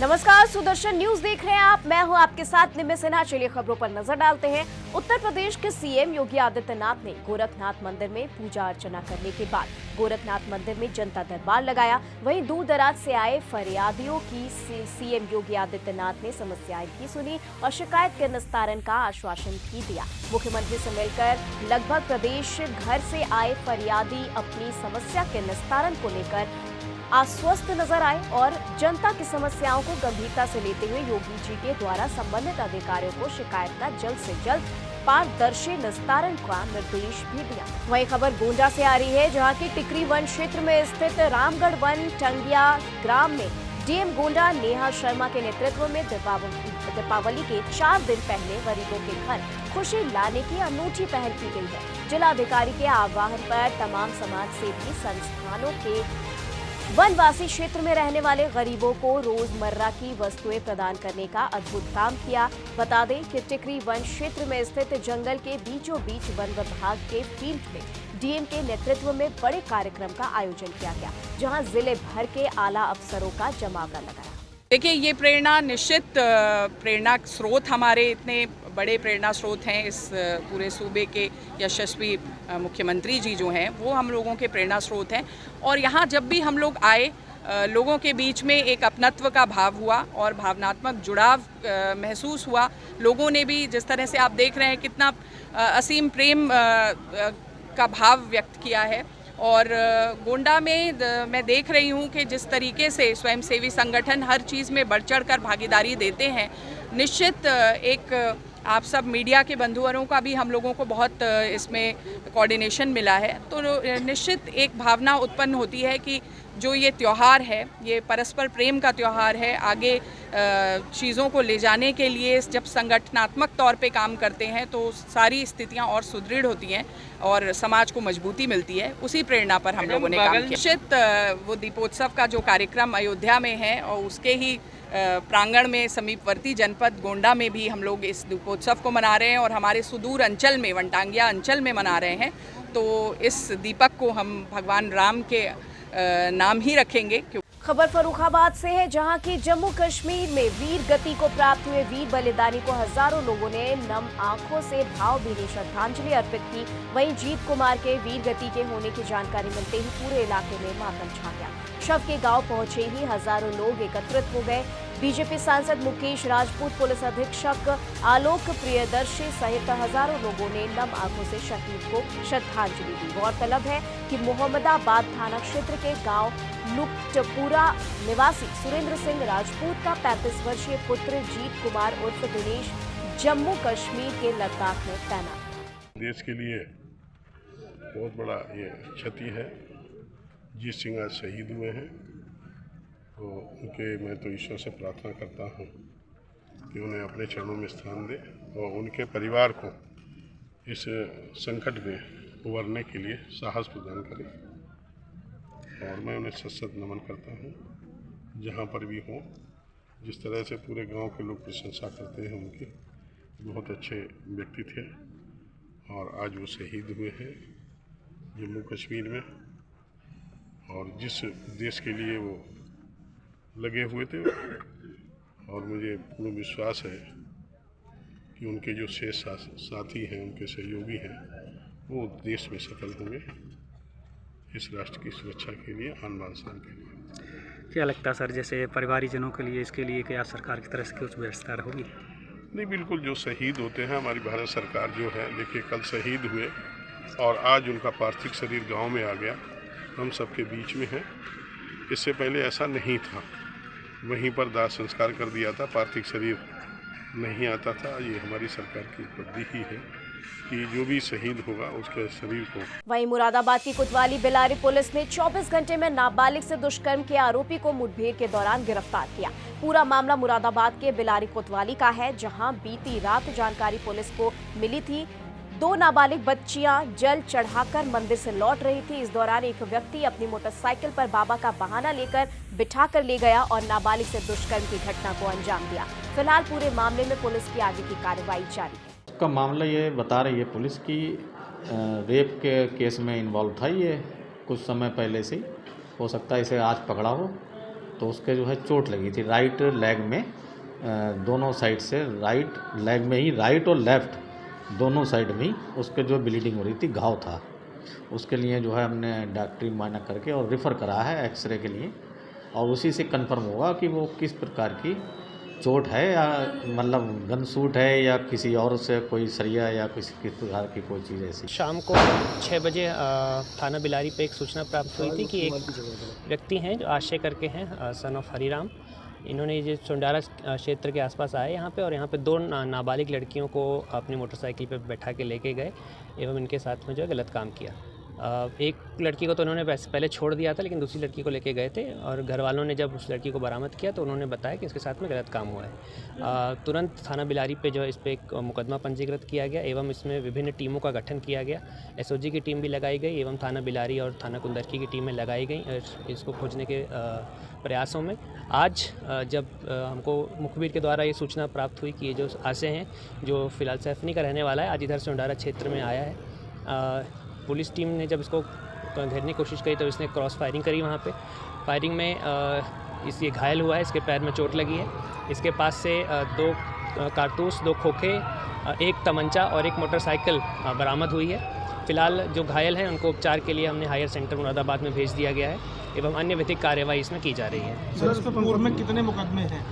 नमस्कार, सुदर्शन न्यूज देख रहे हैं आप। मैं हूं आपके साथ निम्न सिन्हा। चलिए खबरों पर नजर डालते हैं। उत्तर प्रदेश के सीएम योगी आदित्यनाथ ने गोरखनाथ मंदिर में पूजा अर्चना करने के बाद गोरखनाथ मंदिर में जनता दरबार लगाया। वहीं दूर दराज से आए फरियादियों की सीएम योगी आदित्यनाथ ने समस्याएं भी सुनी और शिकायत के निस्तारण का आश्वासन भी दिया। मुख्यमंत्री से मिलकर लगभग प्रदेश भर से आए फरियादी अपनी समस्या के निस्तारण को लेकर आश्वस्त नजर आए और जनता की समस्याओं को गंभीरता से लेते हुए योगी जी के द्वारा संबंधित अधिकारियों को शिकायत का जल्द से जल्द पारदर्शी निस्तारण का निर्देश भी दिया। वहीं खबर गोंडा से आ रही है, जहां की टिकरी वन क्षेत्र में स्थित रामगढ़ वन टंगिया ग्राम में डीएम गोंडा नेहा शर्मा के नेतृत्व में दीपावली के 4 दिन पहले गरीबों के घर खुशी लाने की अनूठी पहल की गई है। जिलाधिकारी के आह्वान पर तमाम समाज सेवी संस्थानों के वनवासी क्षेत्र में रहने वाले गरीबों को रोजमर्रा की वस्तुएं प्रदान करने का अद्भुत काम किया। बता दें कि टिकरी वन क्षेत्र में स्थित जंगल के बीचों बीच वन विभाग के फील्ड में डीएम के नेतृत्व में बड़े कार्यक्रम का आयोजन किया गया, जहां जिले भर के आला अफसरों का जमावड़ा लगाया। देखिए, ये प्रेरणा निश्चित प्रेरणा स्रोत हमारे इतने बड़े प्रेरणा स्रोत हैं इस पूरे सूबे के यशस्वी मुख्यमंत्री जी जो हैं वो हम लोगों के प्रेरणा स्रोत हैं। और यहाँ जब भी हम लोग आए लोगों के बीच में एक अपनत्व का भाव हुआ और भावनात्मक जुड़ाव महसूस हुआ। लोगों ने भी जिस तरह से आप देख रहे हैं कितना असीम प्रेम का भाव व्यक्त किया है। और गोंडा में मैं देख रही हूँ कि जिस तरीके से स्वयंसेवी संगठन हर चीज़ में बढ़ चढ़ कर भागीदारी देते हैं, निश्चित एक आप सब मीडिया के बंधुओं का भी हम लोगों को बहुत इसमें कोऑर्डिनेशन मिला है। तो निश्चित एक भावना उत्पन्न होती है कि जो ये त्यौहार है ये परस्पर प्रेम का त्यौहार है। आगे चीज़ों को ले जाने के लिए जब संगठनात्मक तौर पे काम करते हैं तो सारी स्थितियां और सुदृढ़ होती हैं और समाज को मजबूती मिलती है। उसी प्रेरणा पर हम लोगों ने काम किया। निश्चित वो दीपोत्सव का जो कार्यक्रम अयोध्या में है और उसके ही प्रांगण में समीपवर्ती जनपद गोंडा में भी हम लोग इस दीपोत्सव को मना रहे हैं और हमारे सुदूर अंचल में वनटांगिया अंचल में मना रहे हैं। तो इस दीपक को हम भगवान राम के नाम ही रखेंगे। खबर फर्रुखाबाद से है, जहां की जम्मू कश्मीर में वीर गति को प्राप्त हुए वीर बलिदानी को हजारों लोगों ने नम आंखों से भावभीनी श्रद्धांजलि अर्पित की। वहीं जीत कुमार के वीर गति के होने की जानकारी मिलते ही पूरे इलाके में मातम छा गया। शव के गांव पहुंचे ही हजारों लोग एकत्रित हो गए। बीजेपी सांसद मुकेश राजपूत, पुलिस अधीक्षक आलोक प्रियदर्शी सहित हजारों लोगों ने नम आंखों से शहीद को श्रद्धांजलि दी। गौरतलब है कि मोहम्मदाबाद थाना क्षेत्र के गांव लुप्तपुरा निवासी सुरेंद्र सिंह राजपूत का 35 वर्षीय पुत्र जीत कुमार उर्फ दिनेश जम्मू कश्मीर के लद्दाख में तैनात। देश के लिए बहुत बड़ा ये क्षति है। जीत सिंह आज शहीद हुए हैं, तो उनके मैं तो ईश्वर से प्रार्थना करता हूँ कि उन्हें अपने चरणों में स्थान दे और उनके परिवार को इस संकट में उबरने के लिए साहस प्रदान करे। और मैं उन्हें सशक्त नमन करता हूँ जहाँ पर भी हों। जिस तरह से पूरे गांव के लोग प्रशंसा करते हैं उनकी, बहुत अच्छे व्यक्ति थे और आज वो शहीद हुए हैं जम्मू कश्मीर में। और जिस देश के लिए वो लगे हुए थे और मुझे पूर्ण विश्वास है कि उनके जो शेष साथी हैं, उनके सहयोगी हैं, वो देश में सफल होंगे इस राष्ट्र की सुरक्षा के लिए, आन बान शान के लिए। क्या लगता है सर, जैसे परिवारीजनों के लिए इसके लिए क्या सरकार की तरफ से कुछ व्यवस्था होगी? नहीं, बिल्कुल। जो शहीद होते हैं, हमारी भारत सरकार जो है, देखिए कल शहीद हुए और आज उनका पार्थिव शरीर गांव में आ गया, हम सबके बीच में है। इससे पहले ऐसा नहीं था, वहीं पर दाह संस्कार कर दिया था, पार्थिव शरीर नहीं आता था। ये हमारी सरकार की उपलब्धि ही है कि जो भी शहीद होगा उसके शरीर को। वहीं मुरादाबाद की कोतवाली बिलारी पुलिस ने 24 घंटे में नाबालिग से दुष्कर्म के आरोपी को मुठभेड़ के दौरान गिरफ्तार किया। पूरा मामला मुरादाबाद के बिलारी कोतवाली का है, जहां बीती रात जानकारी पुलिस को मिली थी 2 नाबालिग बच्चियां जल चढ़ाकर मंदिर से लौट रही थी। इस दौरान एक व्यक्ति अपनी मोटरसाइकिल पर बाबा का बहाना लेकर बिठाकर ले गया और नाबालिग से दुष्कर्म की घटना को अंजाम दिया। फिलहाल पूरे मामले में पुलिस की आगे की कार्रवाई जारी है। का मामला ये बता रही है पुलिस की रेप के केस में इन्वॉल्व था ये कुछ समय पहले से। हो सकता है इसे आज पकड़ा हो तो उसके जो है चोट लगी थी राइट लेग में, दोनों साइड से राइट लेग में ही, राइट और लेफ़्ट दोनों साइड में ही उसके जो ब्लीडिंग हो रही थी, घाव था। उसके लिए जो है हमने डॉक्टरी मुआयना करके और रेफ़र करा है एक्सरे के लिए, और उसी से कंफर्म होगा कि वो किस प्रकार की चोट है, या मतलब गन शूट है या किसी और से कोई सरिया या किस प्रकार की कोई चीज़ ऐसी। शाम को 6 बजे थाना बिलारी पे एक सूचना प्राप्त हुई थी कि एक व्यक्ति हैं जो आशय करके हैं, सन ऑफ हरिराम। इन्होंने ये सोंडारा क्षेत्र के आसपास आए यहाँ पे, और यहाँ पे 2 नाबालिग लड़कियों को अपनी मोटरसाइकिल पे बैठा के लेके गए एवं इनके साथ में जो है गलत काम किया। एक लड़की को तो उन्होंने पहले छोड़ दिया था, लेकिन दूसरी लड़की को लेके गए थे, और घर वालों ने जब उस लड़की को बरामद किया तो उन्होंने बताया कि इसके साथ में गलत काम हुआ है। तुरंत थाना बिलारी पे जो है इस पर एक मुकदमा पंजीकृत किया गया एवं इसमें विभिन्न टीमों का गठन किया गया। एसओजी की टीम भी लगाई गई एवं थाना बिलारी और थाना कुंदरकी की टीमें लगाई गई इसको खोजने के प्रयासों में। आज जब हमको मुखबिर के द्वारा ये सूचना प्राप्त हुई कि ये जो आशय हैं, जो फ़िलहाल सैफनी का रहने वाला है, आज इधर सोंडारा क्षेत्र में आया है। पुलिस टीम ने जब इसको घेरने की कोशिश करी तो इसने क्रॉस फायरिंग करी। वहाँ पे फायरिंग में ये घायल हुआ है, इसके पैर में चोट लगी है। इसके पास से 2 कारतूस, 2 खोखे, 1 तमंचा और 1 मोटरसाइकिल बरामद हुई है। फिलहाल जो घायल हैं उनको उपचार के लिए हमने हायर सेंटर मुरादाबाद में भेज दिया गया है एवं अन्य विधिक कार्रवाई इसमें की जा रही है। सर, इस पर पूर्व में कितने मुकदमे हैं?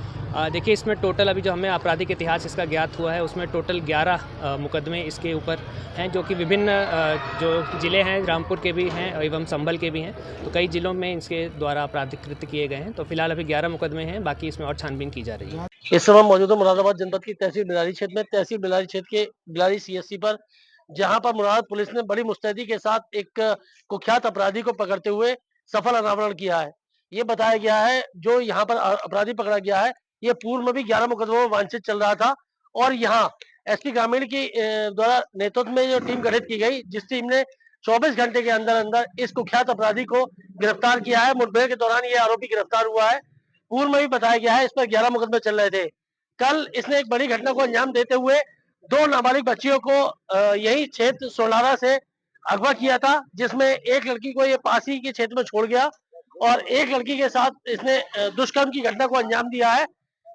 देखिए, इसमें टोटल अभी जो हमें आपराधिक इतिहास इसका ज्ञात हुआ है उसमें टोटल 11 मुकदमे इसके ऊपर हैं, जो कि विभिन्न जो ज़िले हैं, रामपुर के भी हैं एवं संभल के भी हैं, तो कई ज़िलों में इसके द्वारा आपराधिकृत किए गए हैं। तो फिलहाल अभी 11 मुकदमे हैं, बाकी इसमें और छानबीन की जा रही है। इस समय मौजूद है मुरादाबाद जनपद की तहसील बिलारी क्षेत्र में, तहसील बिलारी क्षेत्र के बिलारी CSC पर, जहां पर मुरादाबाद पुलिस ने बड़ी मुस्तैदी के साथ एक कुख्यात अपराधी को पकड़ते हुए सफल अनावरण किया है। ये बताया गया है जो यहाँ पर अपराधी पकड़ा गया है, ये पूर्व में भी 11 मुकदमों में वांछित चल रहा था, और यहाँ SP ग्रामीण की द्वारा नेतृत्व में जो टीम गठित की गई, जिस टीम ने 24 घंटे के अंदर अंदर इस कुख्यात अपराधी को गिरफ्तार किया है। मुठभेड़ के दौरान ये आरोपी गिरफ्तार हुआ है। पूर्व में भी बताया गया है इस पर 11 मुकदमे चल रहे थे। कल इसने एक बड़ी घटना को अंजाम देते हुए 2 नाबालिग बच्चियों को यही क्षेत्र सोलारा से अगवा किया था, जिसमें एक लड़की को ये पास ही के क्षेत्र में छोड़ गया और एक लड़की के साथ इसने दुष्कर्म की घटना को अंजाम दिया है।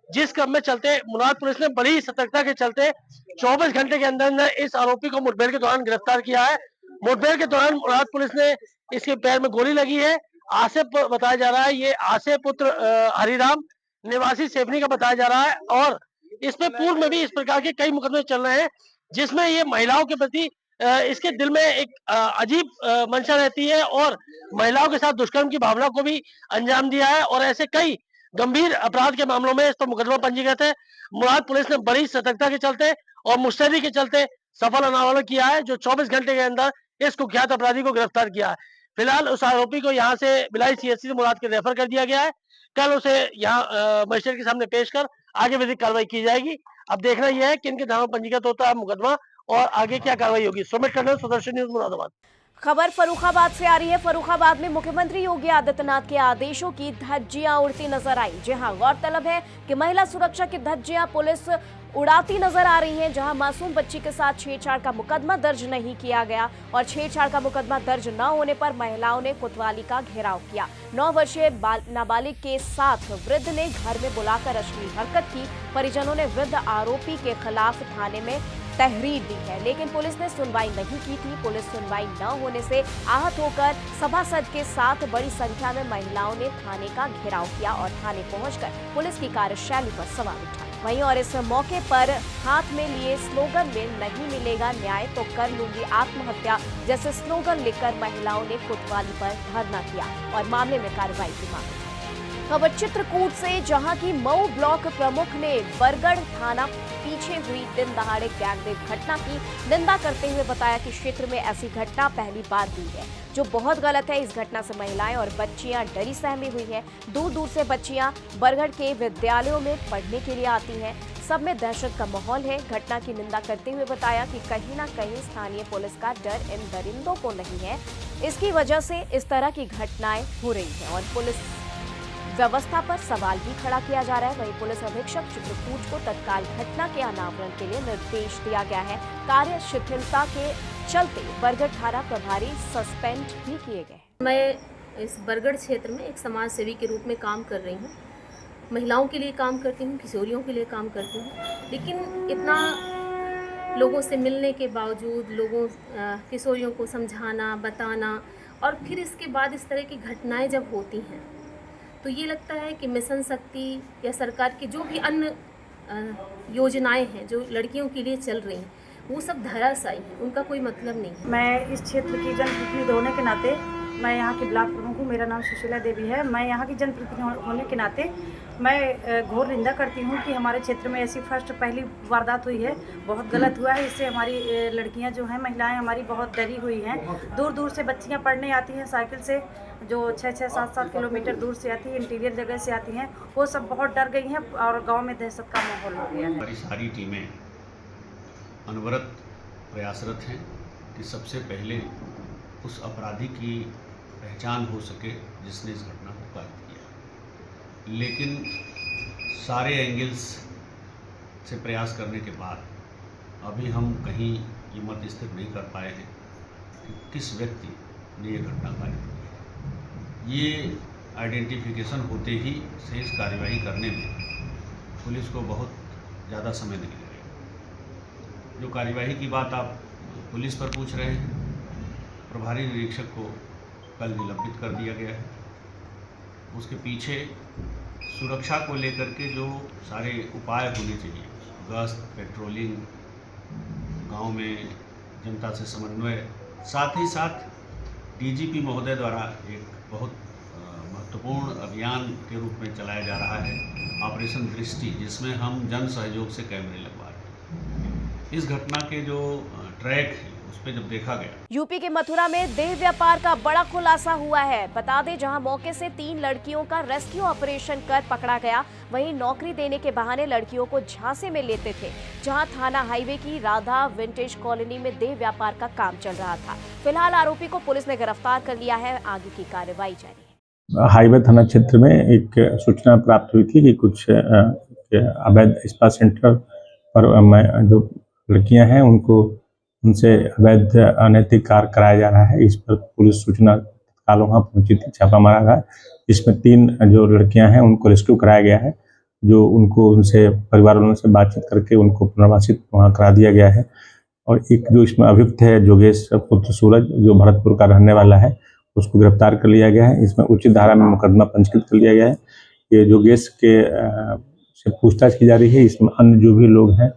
जिस क्रम में चलते मुराद पुलिस ने बड़ी सतर्कता के चलते 24 घंटे के अंदर इस आरोपी को मुठभेड़ के दौरान गिरफ्तार किया है। मुठभेड़ के दौरान मुराद पुलिस ने इसके पैर में गोली लगी है। आसिफ बताया जा रहा है, ये आसिफ पुत्र हरिराम निवासी सेफनी का बताया जा रहा है, और इसमें पूर्व में भी इस प्रकार के कई मुकदमे चल रहे हैं, जिसमें ये महिलाओं के प्रति इसके दिल में एक अजीब मंशा रहती है और महिलाओं के साथ दुष्कर्म की भावना को भी अंजाम दिया है, और ऐसे कई गंभीर अपराध के मामलों में इस पर मुकदमा पंजीकृत है। मुराद पुलिस ने बड़ी सतर्कता के चलते और मुस्तैदी के चलते सफल अनावरण किया है, जो 24 घंटे के अंदर इस कुख्यात अपराधी को गिरफ्तार किया है। फिलहाल उस आरोपी को यहाँ से बिलारी CSC से मुराद के रेफर कर दिया गया है। कल उसे यहाँ मजिस्ट्रेट के सामने पेश कर आगे विधिक कार्रवाई की जाएगी। अब देखना यह है कि इनके धारा पंजीकृत होता है मुकदमा और आगे क्या कार्रवाई होगी। सुमित टंडन, सुदर्शन न्यूज, मुरादाबाद। खबर फर्रुखाबाद से आ रही है। फर्रुखाबाद में मुख्यमंत्री योगी आदित्यनाथ के आदेशों की धज्जियां उड़ती नजर आई। जी हां, गौरतलब है कि महिला सुरक्षा की धज्जियां पुलिस उड़ाती नजर आ रही हैं, जहां मासूम बच्ची के साथ छेड़छाड़ का मुकदमा दर्ज नहीं किया गया, और छेड़छाड़ का मुकदमा दर्ज न होने पर महिलाओं ने कोतवाली का घेराव किया। 9 वर्षीय नाबालिग के साथ वृद्ध ने घर में बुलाकर अश्लील हरकत की। परिजनों ने वृद्ध आरोपी के खिलाफ थाने में तहरीर दी है, लेकिन पुलिस ने सुनवाई नहीं की थी। पुलिस सुनवाई न होने से आहत होकर सभासद के साथ बड़ी संख्या में महिलाओं ने थाने का घेराव किया और थाने पहुंचकर पुलिस की कार्यशैली पर सवाल उठाए। वहीं और इस मौके पर हाथ में लिए स्लोगन में नहीं मिलेगा न्याय तो कर लूंगी आत्महत्या जैसे स्लोगन लेकर महिलाओं ने कोतवाली पर धरना किया और मामले में कार्रवाई की मांग की। खबर चित्रकूट से, जहां की मऊ ब्लॉक प्रमुख ने बरगढ़ थाना पीछे हुई दिन दहाड़े गैंगरेप घटना की निंदा करते हुए बताया कि क्षेत्र में ऐसी घटना पहली बार हुई है, जो बहुत गलत है। इस घटना से महिलाएं और बच्चियां डरी सहमी हुई हैं। दूर दूर से बच्चियां बरगढ़ के विद्यालयों में पढ़ने के लिए आती हैं। सब में दहशत का माहौल है। घटना की निंदा करते हुए बताया कि कहीं ना कहीं स्थानीय पुलिस का डर इन दरिंदों को नहीं है, इसकी वजह से इस तरह की घटनाएं हो रही हैं और पुलिस व्यवस्था पर सवाल भी खड़ा किया जा रहा है। वहीं पुलिस अधीक्षक चित्रकूट को तत्काल घटना के अनावरण के लिए निर्देश दिया गया है। कार्य शिथिलता के चलते बरगढ़ थाना प्रभारी सस्पेंड भी किए गए। मैं इस बरगढ़ क्षेत्र में एक समाज सेवी के रूप में काम कर रही हूँ। महिलाओं के लिए काम करती हूँ, किशोरियों के लिए काम करती हूँ, लेकिन इतना लोगों से मिलने के बावजूद किशोरियों को समझाना, बताना और फिर इसके बाद इस तरह की घटनाएं जब होती हैं तो ये लगता है कि मिशन शक्ति या सरकार की जो भी अन्य योजनाएं हैं जो लड़कियों के लिए चल रही हैं वो सब धराशायी हैं, उनका कोई मतलब नहीं है। मैं इस क्षेत्र की जनप्रतिनिधि होने के नाते, मैं यहाँ की ब्लॉक प्रमुख हूँ, मेरा नाम सुशीला देवी है। मैं यहाँ की जनप्रतिनिधि होने के नाते मैं घोर निंदा करती हूँ कि हमारे क्षेत्र में ऐसी पहली वारदात हुई है। बहुत गलत हुआ है। इससे हमारी लड़कियाँ जो हैं, महिलाएं हमारी बहुत डरी हुई हैं। दूर दूर से बच्चियाँ पढ़ने आती हैं साइकिल से, जो 6-6, 7-7 किलोमीटर दूर से आती है, इंटीरियर जगह से आती हैं। वो सब बहुत डर गई हैं और गाँव में दहशत का माहौल हो गया है। हमारी सारी टीमें अनवरत प्रयासरत हैं कि सबसे पहले उस अपराधी की पहचान हो सके जिसने इस घटना को काट किया। लेकिन सारे एंगल्स से प्रयास करने के बाद अभी हम कहीं ये मत स्थिर नहीं कर पाए हैं कि किस व्यक्ति ने ये घटना कारित की। ये आइडेंटिफिकेशन होते ही शेष कार्यवाही करने में पुलिस को बहुत ज़्यादा समय नहीं लगेगा। जो कार्यवाही की बात आप पुलिस पर पूछ रहे हैं, प्रभारी निरीक्षक को कल निलंबित कर दिया गया है। उसके पीछे सुरक्षा को लेकर के जो सारे उपाय होने चाहिए, गश्त, पेट्रोलिंग, गांव में जनता से समन्वय, साथ ही साथ डीजीपी महोदय द्वारा एक बहुत महत्वपूर्ण अभियान के रूप में चलाया जा रहा है ऑपरेशन दृष्टि, जिसमें हम जन सहयोग से कैमरे लगवा रहे हैं। इस घटना के जो ट्रैक है उस पर जब देखा गया, यूपी के मथुरा में देह व्यापार का बड़ा खुलासा हुआ है। बता दें, जहां मौके से 3 लड़कियों का रेस्क्यू ऑपरेशन कर पकड़ा गया, वहीं नौकरी देने के बहाने लड़कियों को झांसे में लेते थे। जहां थाना हाईवे की राधा विंटेज कॉलोनी में देह व्यापार का काम चल रहा था। फिलहाल आरोपी को पुलिस ने गिरफ्तार कर लिया है। आगे की कार्रवाई जारी है। हाईवे थाना क्षेत्र में एक सूचना प्राप्त हुई थी कि कुछ अवैध स्पा सेंटर पर जो लड़कियां हैं उनसे अवैध अनैतिक कार्य कराया जा रहा है। इस पर पुलिस सूचना तत्काल वहाँ पहुंची थी, छापा मारा गया। इसमें 3 जो लड़कियां हैं उनको रेस्क्यू कराया गया है, जो उनसे परिवार वालों से बातचीत करके उनको पुनर्वासित वहाँ करा दिया गया है। और एक जो इसमें अभियुक्त है योगेश पुत्र सूरज, जो भरतपुर का रहने वाला है, उसको गिरफ्तार कर लिया गया है। इसमें उचित धारा में मुकदमा पंजीकृत कर लिया गया है। ये योगेश के से पूछताछ की जा रही है। इसमें अन्य जो भी लोग हैं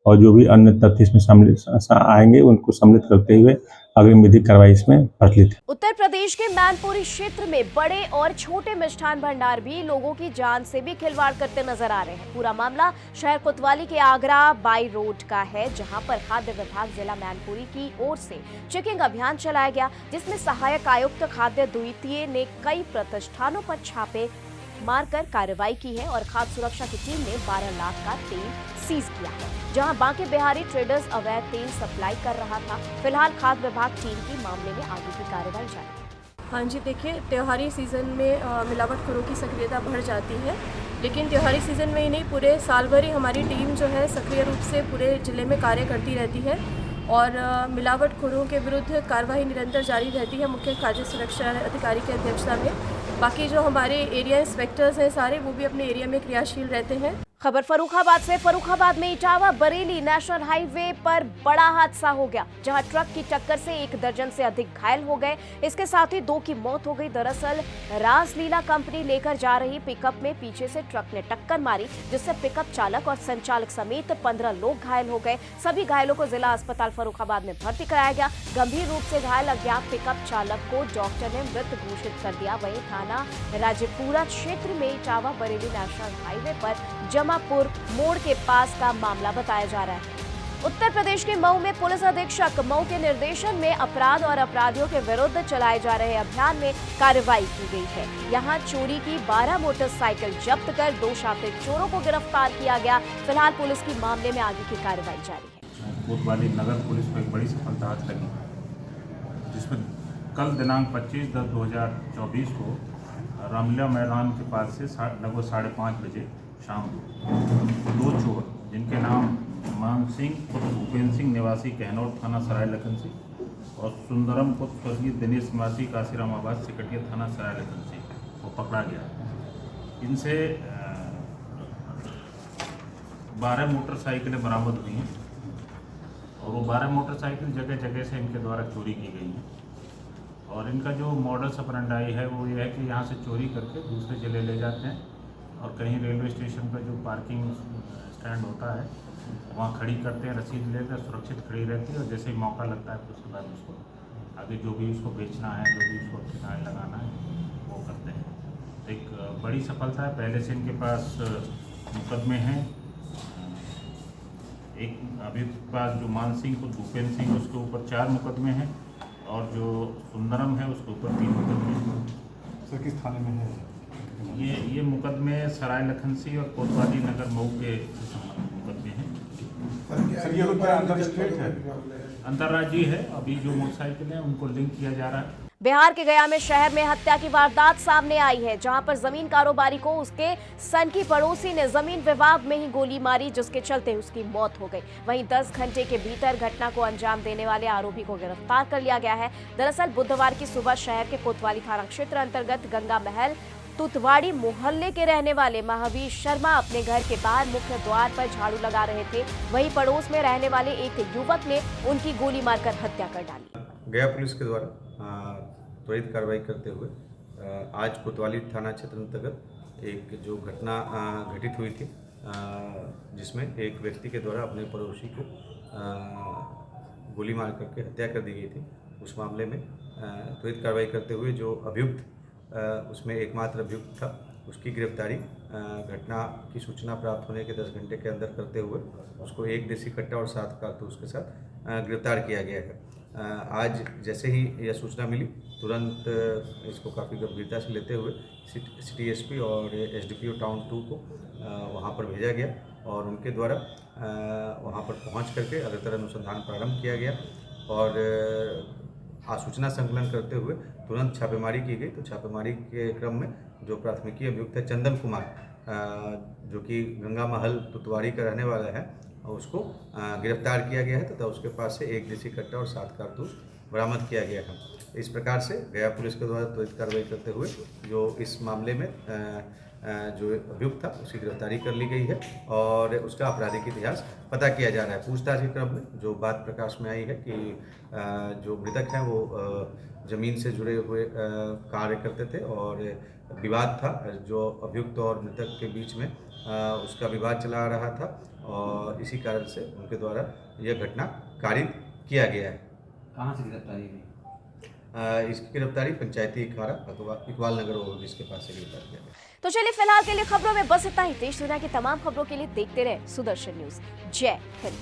और जो भी अन्य तथ्य इसमें सम्मिलित आएंगे उनको सम्मिलित करते हुए अग्रिम विधिक कार्रवाई इसमें प्रचलित है। उत्तर प्रदेश के मैनपुरी क्षेत्र में बड़े और छोटे मिष्ठान भंडार भी लोगों की जान से भी खिलवाड़ करते नजर आ रहे हैं। पूरा मामला शहर कोतवाली के आगरा बाई रोड का है, जहां पर खाद्य विभाग जिला मैनपुरी की ओर से चेकिंग अभियान चलाया गया, जिसमें सहायक आयुक्त खाद्य द्वितीय ने कई प्रतिष्ठानों पर छापे मारकर कार्रवाई की है और खाद्य सुरक्षा की टीम ने 12 लाख का तेल सीज किया है, जहां बांके बिहारी ट्रेडर्स अवैध तेल सप्लाई कर रहा था। फिलहाल खाद्य विभाग टीम की मामले में आगे की कार्रवाई जारी है। हाँ जी, देखिए, त्योहारी सीज़न में मिलावटखोरों की सक्रियता बढ़ जाती है, लेकिन त्योहारी सीज़न में ही नहीं, पूरे साल भर ही हमारी टीम जो है सक्रिय रूप से पूरे ज़िले में कार्य करती रहती है और मिलावटखोरों के विरुद्ध कार्रवाई निरंतर जारी रहती है मुख्य खाद्य सुरक्षा अधिकारी की अध्यक्षता में। बाकी जो हमारे एरिया इंस्पेक्टर्स हैं सारे, वो भी अपने एरिया में क्रियाशील रहते हैं। खबर फर्रुखाबाद से। फर्रुखाबाद में इटावा बरेली नेशनल हाईवे पर बड़ा हादसा हो गया, जहां ट्रक की टक्कर से 1 दर्जन से अधिक घायल हो गए। इसके साथ ही 2 की मौत हो गई। दरअसल रासलीला कंपनी लेकर जा रही पिकअप में पीछे से ट्रक ने टक्कर मारी, जिससे पिकअप चालक और संचालक समेत 15 लोग घायल हो गए। सभी घायलों को जिला अस्पताल फर्रुखाबाद में भर्ती कराया गया। गंभीर रूप से घायल अज्ञात पिकअप चालक को डॉक्टर ने मृत घोषित कर दिया। वहीं थाना राजेपुरा क्षेत्र में इटावा बरेली नेशनल हाईवे पर जमापुर मोड़ के पास का मामला बताया जा रहा है। उत्तर प्रदेश के मऊ में पुलिस अधीक्षक मऊ के निर्देशन में अपराध और अपराधियों के विरुद्ध चलाए जा रहे अभियान में कार्रवाई की गई है। यहां चोरी की 12 मोटरसाइकिल जब्त कर 2 शातिर चोरों को गिरफ्तार किया गया। फिलहाल पुलिस की मामले में आगे की कार्रवाई जारी है। कोतवाली नगर पुलिस को एक बड़ी सफलता हाथ लगी, जिसमें कल दिनांक 25/10/2024 को रामलीला मैदान के पास से लगभग 5:30 बजे शाम 2 चोर, जिनके नाम मान सिंह उपेंद्र सिंह निवासी कहनौर थाना सराय लखन सिंह और सुंदरम को स्वर्गीय दिनेश मासी काशीराम आबाद सिकटिया थाना सरायलेखन से वो पकड़ा गया। इनसे 12 मोटरसाइकिलें बरामद हुई हैं और वो 12 मोटरसाइकिल जगह जगह से इनके द्वारा चोरी की गई हैं। और इनका जो मॉडल ऑपरेंडी है वो ये है कि यहाँ से चोरी करके दूसरे जिले ले जाते हैं और कहीं रेलवे स्टेशन पर जो पार्किंग स्टैंड होता है वहाँ खड़ी करते हैं, रसीद लेकर सुरक्षित खड़ी रहती है और जैसे ही मौका लगता है तो उसके बाद उसको आगे जो भी उसको बेचना है, जो भी उसको ठिकाने लगाना है वो करते हैं। एक बड़ी सफलता है। पहले से इनके पास मुकदमे हैं। एक अभी पास जो मान सिंह को भूपेंद्र सिंह उसके ऊपर 4 मुकदमे हैं और जो सुंदरम है उसके ऊपर 3 मुकदमे हैं। सर किस थाने में है ये मुकदमे सराय लखनसी और कोतवाली नगर मऊ के मुकदमे हैं। सर ये लोग अंतर स्टेट है, अंतर्राज्यीय है। अभी जो मोटरसाइकिल है उनको लिंक किया जा रहा है। बिहार के गया में शहर में हत्या की वारदात सामने आई है, जहां पर जमीन कारोबारी को उसके सन की पड़ोसी ने जमीन विवाद में ही गोली मारी, जिसके चलते उसकी मौत हो गई। वहीं 10 घंटे के भीतर घटना को अंजाम देने वाले आरोपी को गिरफ्तार कर लिया गया है। दरअसल बुधवार की सुबह शहर के कोतवाली थाना क्षेत्र अंतर्गत गंगा महल तुतवाड़ी मोहल्ले के रहने वाले महावीर शर्मा अपने घर के बाहर मुख्य द्वार पर झाड़ू लगा रहे थे। वहीं पड़ोस में रहने वाले एक युवक ने उनकी गोली मारकर हत्या कर डाली। गया पुलिस के द्वारा त्वरित कार्रवाई करते हुए आज कोतवाली थाना क्षेत्र अंतर्गत एक जो घटना घटित हुई थी, जिसमें एक व्यक्ति के द्वारा अपने पड़ोसी को गोली मार करके हत्या कर दी गई थी। उस मामले में त्वरित कार्रवाई करते हुए जो अभियुक्त उसमें एकमात्र अभियुक्त था, उसकी गिरफ्तारी घटना की सूचना प्राप्त होने के 10 घंटे के अंदर करते हुए उसको 1 देसी कट्टा और 7 कारतूस के साथ गिरफ्तार किया गया है। आज जैसे ही यह सूचना मिली तुरंत इसको काफ़ी गंभीरता से लेते हुए सिटी एसपी और एसडीपीओ टाउन 2 को वहां पर भेजा गया और उनके द्वारा वहां पर पहुंच करके अग्रतर अनुसंधान प्रारंभ किया गया और आसूचना संकलन करते हुए तुरंत छापेमारी की गई। तो छापेमारी के क्रम में जो प्राथमिकी अभियुक्त है चंदन कुमार, जो कि गंगा महल तुतवाड़ी का रहने वाला है, उसको गिरफ्तार किया गया है तथा उसके पास से 1 देसी कट्टा और 7 कारतूस बरामद किया गया है। इस प्रकार से गया पुलिस के द्वारा त्वरित कार्रवाई करते हुए जो इस मामले में जो अभियुक्त था उसकी गिरफ्तारी कर ली गई है और उसका आपराधिक इतिहास पता किया जा रहा है। पूछताछ के क्रम में जो बात प्रकाश में आई है कि जो मृतक हैं वो ज़मीन से जुड़े हुए कार्य करते थे और विवाद था जो अभियुक्त और मृतक के बीच में, उसका विवाद चला आ रहा था और इसी कारण से उनके द्वारा यह घटना कारित किया गया है। कहाँ से गिरफ्तारी हुई? इसकी गिरफ्तारी पंचायती अखाड़ा इकबाल नगर ओवरब्रिज के पास से गिरफ्तार किया गया। तो चलिए फिलहाल के लिए खबरों में बस इतना ही। देश दुनिया की तमाम खबरों के लिए देखते रहे सुदर्शन न्यूज। जय हिंद।